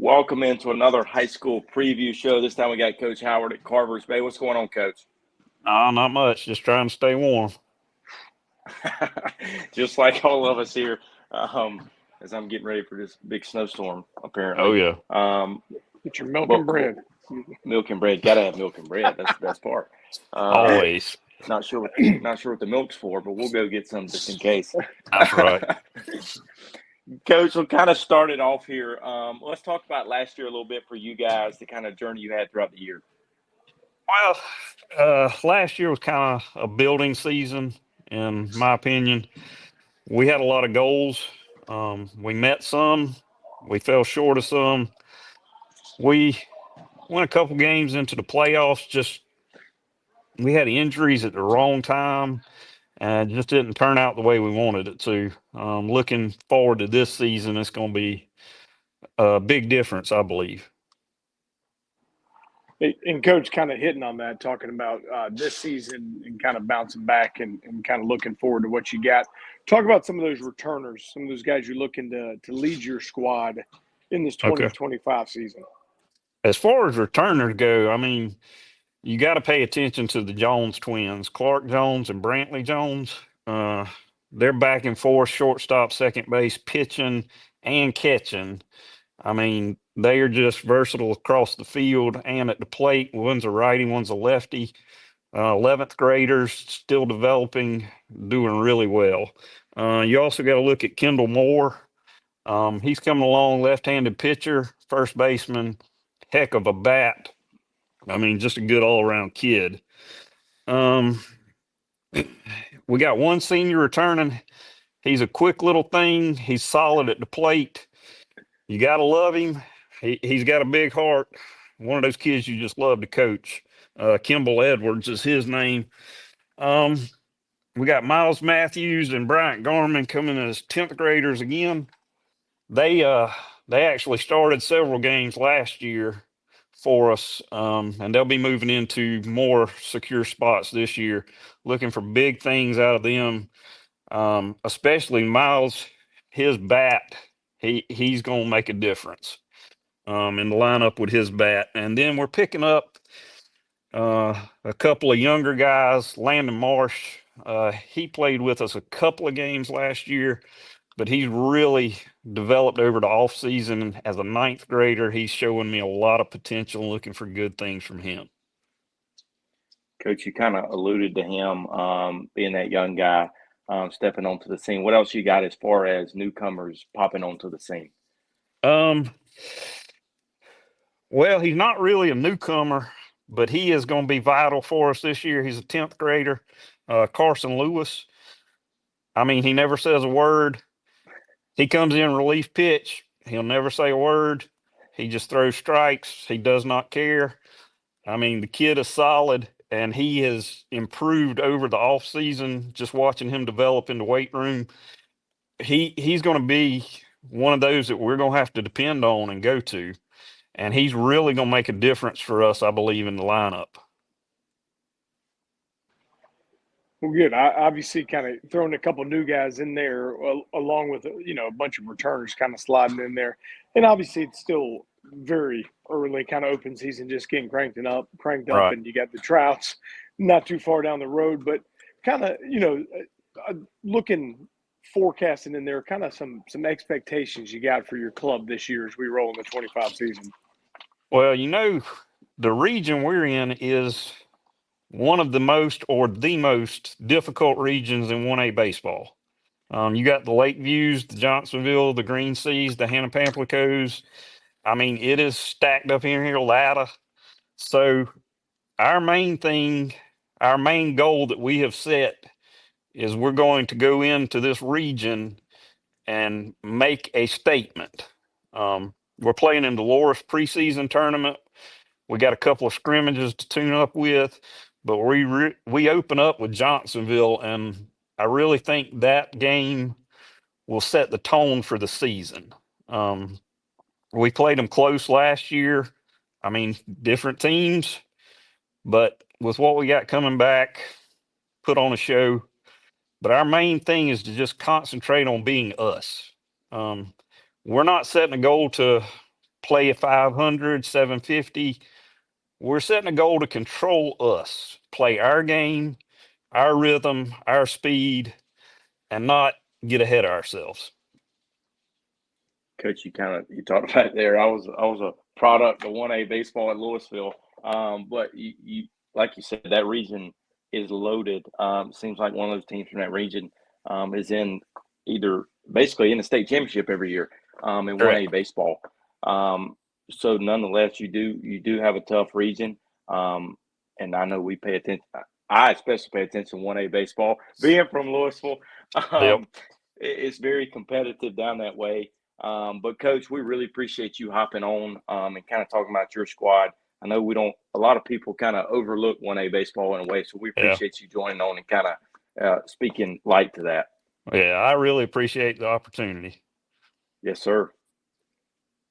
Welcome into another high school preview show. This time we got Coach Howard at Carvers Bay. What's going on, Coach? Not much. Just trying to stay warm. Just like all of us here, as I'm getting ready for this big snowstorm, Oh apparently. yeah, Get your milk But and bread. milk and bread, gotta have milk and bread. That's the best part. Um, always. not sure what the milk's for, but we'll go get some just in case. That's right. Coach, we'll kind of start it off here. Let's talk about last year a little bit for you guys, the kind of journey you had throughout the year. Well, last year was kind of a building season, in my opinion. We had a lot of goals. We met some. We fell short of some. We went a couple games into the playoffs. Just we had injuries at the wrong time, and it just didn't turn out the way we wanted it to. Looking forward to this season, it's going to be a big difference, I believe. And Coach kind of hitting on that, talking about this season and kind of bouncing back and kind of looking forward to what you got. Talk about some of those returners, some of those guys you're looking to lead your squad in this Okay. 2025 season. As far as returners go, I mean, you got to pay attention to the Jones twins, Clark Jones and Brantley Jones. They're back and forth, shortstop, second base, pitching and catching. I mean, they are just versatile across the field and at the plate. One's a righty, one's a lefty. 11th graders, still developing, doing really well. You also got to look at Kendall Moore. He's coming along, left-handed pitcher, first baseman, heck of a bat. I mean, just a good all-around kid. We got one senior returning. He's a quick little thing. He's solid at the plate. You got to love him. He's got a big heart. One of those kids you just love to coach. Kimball Edwards is his name. We got Miles Matthews and Bryant Garman coming as 10th graders again. They actually started several games last year for us, and they'll be moving into more secure spots this year. Looking for big things out of them, especially Miles. His bat, he's going to make a difference in the lineup with his bat. And then we're picking up a couple of younger guys. Landon Marsh, he played with us a couple of games last year, but he's really developed over the off season as a 9th grader. He's showing me a lot of potential, looking for good things from him. Coach, you kind of alluded to him being that young guy stepping onto the scene. What else you got as far as newcomers popping onto the scene? Well, he's not really a newcomer, but he is going to be vital for us this year. He's a 10th grader, Carson Lewis. I mean, he never says a word. He comes in relief pitch. He'll never say a word. He just throws strikes. He does not care. I mean, the kid is solid, and he has improved over the off season. Just watching him develop in the weight room, he's going to be one of those that we're going to have to depend on and go to, and he's really going to make a difference for us, I believe, in the lineup. Well, good. I obviously kind of throwing a couple new guys in there along with, a bunch of returners kind of sliding in there. And obviously it's still very early, kind of open season, just getting cranked up, Right. and you got the Trouts not too far down the road, but kind of, looking, forecasting in there, kind of some expectations you got for your club this year as we roll in the 25 season. Well, the region we're in is one of the most or the most difficult regions in 1A baseball. You got the Lakeviews, the Johnsonville, the Green Seas, the Hannah Pamplicos. I mean, it is stacked up in here, ladder. So our main goal that we have set is we're going to go into this region and make a statement. We're playing in Dolores preseason tournament. We got a couple of scrimmages to tune up with, but we open up with Johnsonville, and I really think that game will set the tone for the season. We played them close last year. I mean, different teams, but with what we got coming back, put on a show. But our main thing is to just concentrate on being us. We're not setting a goal to play a 500, 750. We're setting a goal to control us, play our game, our rhythm, our speed, and not get ahead of ourselves. Coach, you talked about there. I was a product of 1A baseball at Louisville, but you like you said, that region is loaded. Seems like one of those teams from that region is in either basically in the state championship every year in 1A Correct. baseball. So nonetheless, you do have a tough region, and I know we pay attention. I especially pay attention to 1A baseball. Being from Louisville, Yep. um, it's very competitive down that way. But Coach, we really appreciate you hopping on and kind of talking about your squad. I know a lot of people kind of overlook 1A baseball in a way, so we Yeah. appreciate you joining on and kind of speaking light to that. Yeah. I really appreciate the opportunity. Yes, sir.